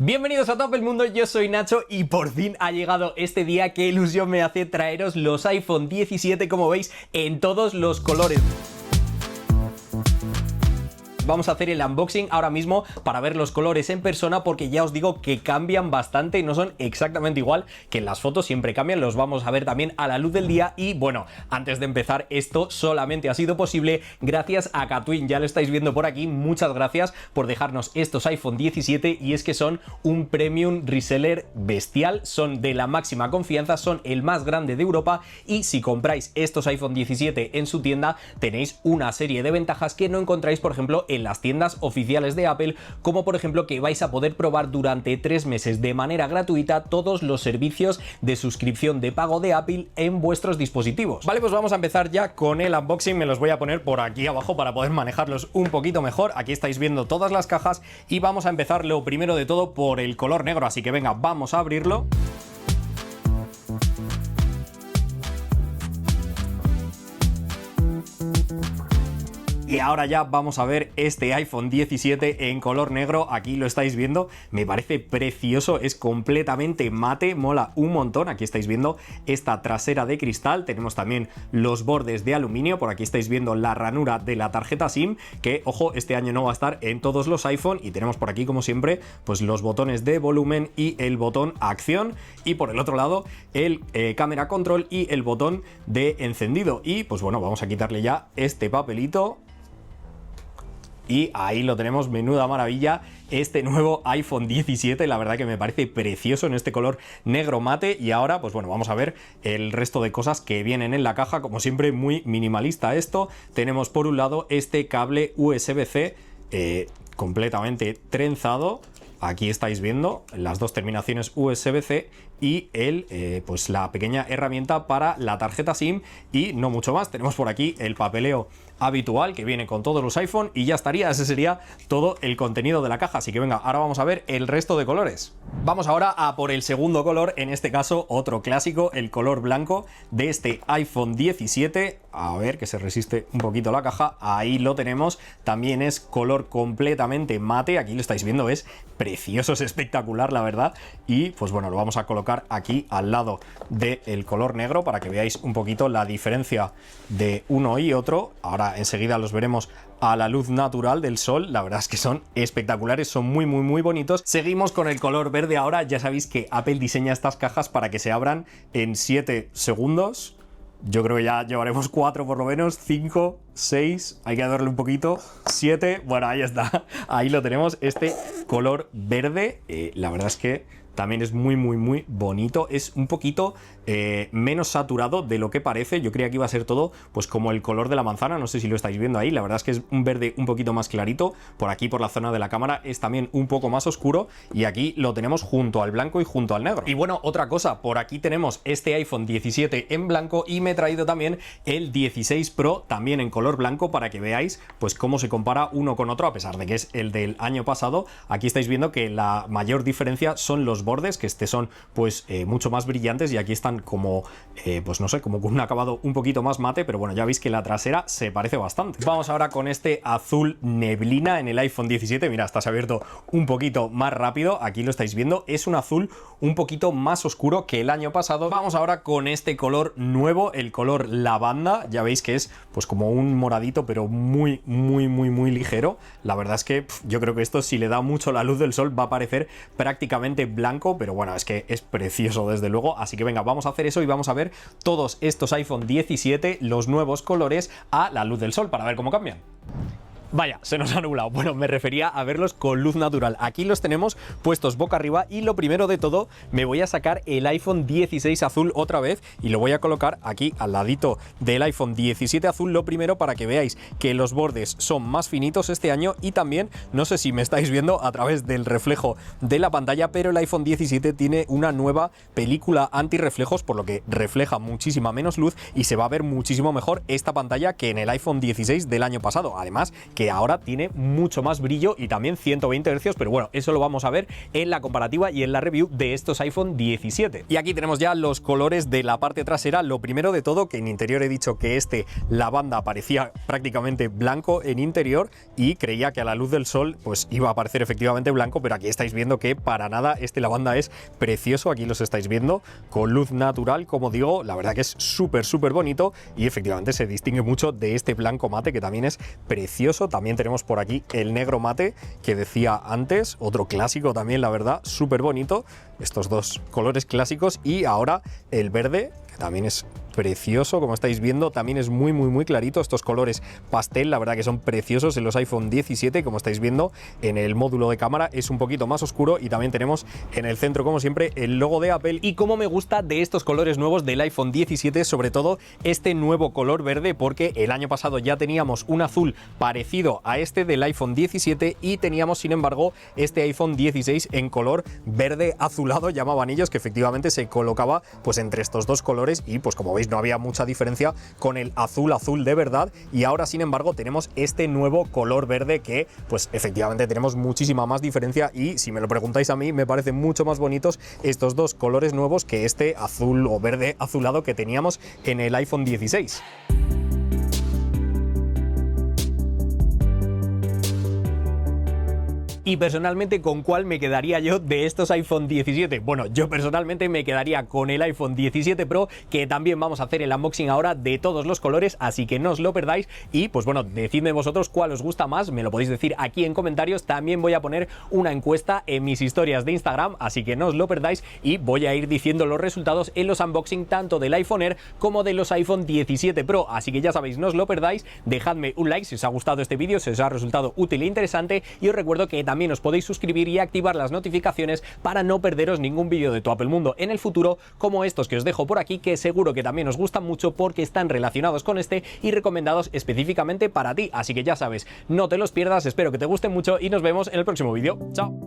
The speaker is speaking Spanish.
Bienvenidos a Todo el Mundo, yo soy Nacho y por fin ha llegado este día. Qué ilusión me hace traeros los iPhone 17, como veis, en todos los colores. Vamos a hacer el unboxing ahora mismo para ver los colores en persona, porque ya os digo que cambian bastante, no son exactamente igual que en las fotos, siempre cambian, los vamos a ver también a la luz del día. Y bueno, antes de empezar, esto solamente ha sido posible gracias a Katwin, ya lo estáis viendo por aquí. Muchas gracias por dejarnos estos iPhone 17 y es que son un premium reseller bestial, son de la máxima confianza, son el más grande de Europa y si compráis estos iPhone 17 en su tienda tenéis una serie de ventajas que no encontráis, por ejemplo, en las tiendas oficiales de Apple, como por ejemplo que vais a poder probar durante 3 meses de manera gratuita todos los servicios de suscripción de pago de Apple en vuestros dispositivos. Vale, pues vamos a empezar ya con el unboxing. Me los voy a poner por aquí abajo para poder manejarlos un poquito mejor. Aquí estáis viendo todas las cajas y vamos a empezar lo primero de todo por el color negro, así que venga, vamos a abrirlo. Y ahora ya vamos a ver este iPhone 17 en color negro. Aquí lo estáis viendo, me parece precioso, es completamente mate, mola un montón. Aquí estáis viendo esta trasera de cristal, tenemos también los bordes de aluminio, por aquí estáis viendo la ranura de la tarjeta SIM, que ojo, este año no va a estar en todos los iPhone. Y tenemos por aquí, como siempre, pues los botones de volumen y el botón acción, y por el otro lado el cámara control y el botón de encendido. Y pues bueno, vamos a quitarle ya este papelito. Y ahí lo tenemos, menuda maravilla, este nuevo iPhone 17, la verdad que me parece precioso en este color negro mate. Y ahora, pues bueno, vamos a ver el resto de cosas que vienen en la caja, como siempre muy minimalista esto. Tenemos por un lado este cable USB-C completamente trenzado. Aquí estáis viendo las dos terminaciones USB-C y pues la pequeña herramienta para la tarjeta SIM y no mucho más. Tenemos por aquí el papeleo habitual que viene con todos los iPhone y ya estaría, ese sería todo el contenido de la caja. Así que venga, ahora vamos a ver el resto de colores. Vamos ahora a por el segundo color, en este caso otro clásico, el color blanco de este iPhone 17. A ver, que se resiste un poquito la caja, ahí lo tenemos. También es color completamente mate, aquí lo estáis viendo, es precioso, es espectacular la verdad. Y pues bueno, lo vamos a colocar aquí al lado del color negro para que veáis un poquito la diferencia de uno y otro. Ahora enseguida los veremos a la luz natural del sol, la verdad es que son espectaculares, son muy bonitos. Seguimos con el color verde ahora. Ya sabéis que Apple diseña estas cajas para que se abran en 7 segundos. Yo creo que ya llevaremos 4 por lo menos, 5, 6, hay que darle un poquito, 7, bueno, ahí está, ahí lo tenemos, este color verde, la verdad es que también es muy bonito, es un poquito menos saturado de lo que parece. Yo creía que iba a ser todo pues como el color de la manzana, no sé si lo estáis viendo ahí, la verdad es que es un verde un poquito más clarito. Por aquí, por la zona de la cámara, es también un poco más oscuro y aquí lo tenemos junto al blanco y junto al negro. Y bueno, otra cosa, por aquí tenemos este iPhone 17 en blanco y me he traído también el 16 Pro también en color blanco para que veáis pues cómo se compara uno con otro, a pesar de que es el del año pasado. Aquí estáis viendo que la mayor diferencia son los bordes, que son pues mucho más brillantes y aquí están como pues no sé, como con un acabado un poquito más mate, pero bueno, ya veis que la trasera se parece bastante. Vamos ahora con este azul neblina en el iPhone 17, mira, está se ha abierto un poquito más rápido, aquí lo estáis viendo, es un azul un poquito más oscuro que el año pasado. Vamos ahora con este color nuevo, el color lavanda, ya veis que es pues como un moradito, pero muy ligero. La verdad es que yo creo que esto, si le da mucho la luz del sol, va a parecer prácticamente blanco, pero bueno, es que es precioso desde luego. Así que venga, vamos a hacer eso y vamos a ver todos estos iPhone 17, los nuevos colores a la luz del sol para ver cómo cambian. Vaya, se nos ha nublado. Bueno, me refería a verlos con luz natural. Aquí los tenemos puestos boca arriba y lo primero de todo me voy a sacar el iPhone 16 azul otra vez y lo voy a colocar aquí al ladito del iPhone 17 azul. Lo primero para que veáis que los bordes son más finitos este año y también, no sé si me estáis viendo a través del reflejo de la pantalla, pero el iPhone 17 tiene una nueva película antirreflejos, por lo que refleja muchísima menos luz y se va a ver muchísimo mejor esta pantalla que en el iPhone 16 del año pasado. Además, que ahora tiene mucho más brillo y también 120 Hz, pero bueno, eso lo vamos a ver en la comparativa y en la review de estos iPhone 17. Y aquí tenemos ya los colores de la parte trasera. Lo primero de todo, que en interior he dicho que la banda parecía prácticamente blanco en interior y creía que a la luz del sol pues iba a parecer efectivamente blanco, pero aquí estáis viendo que para nada lavanda es precioso. Aquí los estáis viendo con luz natural, como digo, la verdad que es súper bonito y efectivamente se distingue mucho de este blanco mate que también es precioso. También tenemos por aquí el negro mate que decía antes, otro clásico también, la verdad, súper bonito, estos dos colores clásicos, y ahora el verde, que también es precioso, como estáis viendo, también es muy clarito. Estos colores pastel, la verdad que son preciosos en los iPhone 17, como estáis viendo en el módulo de cámara es un poquito más oscuro, y también tenemos en el centro, como siempre, el logo de Apple. Y como me gusta de estos colores nuevos del iPhone 17, sobre todo este nuevo color verde, porque el año pasado ya teníamos un azul parecido a este del iPhone 17 y teníamos, sin embargo, este iPhone 16 en color verde azulado, llamaban ellos, que efectivamente se colocaba pues entre estos dos colores, y pues como veis no había mucha diferencia con el azul de verdad. Y ahora, sin embargo, tenemos este nuevo color verde que pues efectivamente tenemos muchísima más diferencia, y si me lo preguntáis a mí, me parecen mucho más bonitos estos dos colores nuevos que este azul o verde azulado que teníamos en el iPhone 16. Y personalmente, ¿con cuál me quedaría yo de estos iPhone 17? Bueno, yo personalmente me quedaría con el iPhone 17 Pro, que también vamos a hacer el unboxing ahora de todos los colores, así que no os lo perdáis. Y pues bueno, decidme vosotros cuál os gusta más, me lo podéis decir aquí en comentarios. También voy a poner una encuesta en mis historias de Instagram, así que no os lo perdáis, y voy a ir diciendo los resultados en los unboxing tanto del iPhone Air como de los iPhone 17 Pro, así que ya sabéis, no os lo perdáis. Dejadme un like si os ha gustado este vídeo, si os ha resultado útil e interesante, y os recuerdo que también os podéis suscribir y activar las notificaciones para no perderos ningún vídeo de Tu Apple Mundo en el futuro, como estos que os dejo por aquí, que seguro que también os gustan mucho porque están relacionados con este y recomendados específicamente para ti. Así que ya sabes, no te los pierdas, espero que te gusten mucho y nos vemos en el próximo vídeo. ¡Chao!